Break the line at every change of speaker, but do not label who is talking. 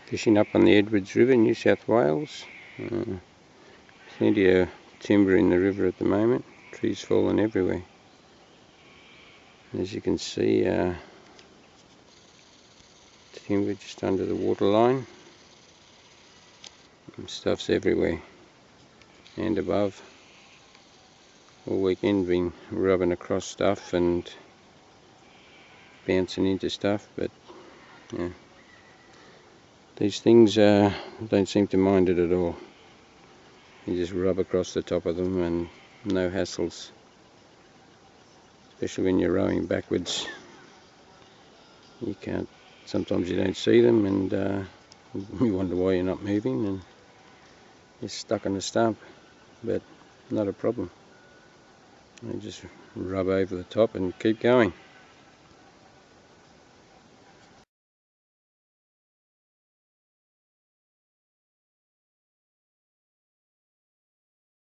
Fishing up on the Edwards River, New South Wales. Plenty of timber in the river at the moment, trees falling everywhere. As you can see, timber just under the waterline, and stuff's everywhere and above. All weekend been rubbing across stuff and bouncing into stuff, but yeah, these things don't seem to mind it at all. You just rub across the top of them and no hassles, especially when you're rowing backwards. You can't, sometimes you don't see them, and you wonder why you're not moving and you're stuck on the stump, but not a problem. You just rub over the top and keep going.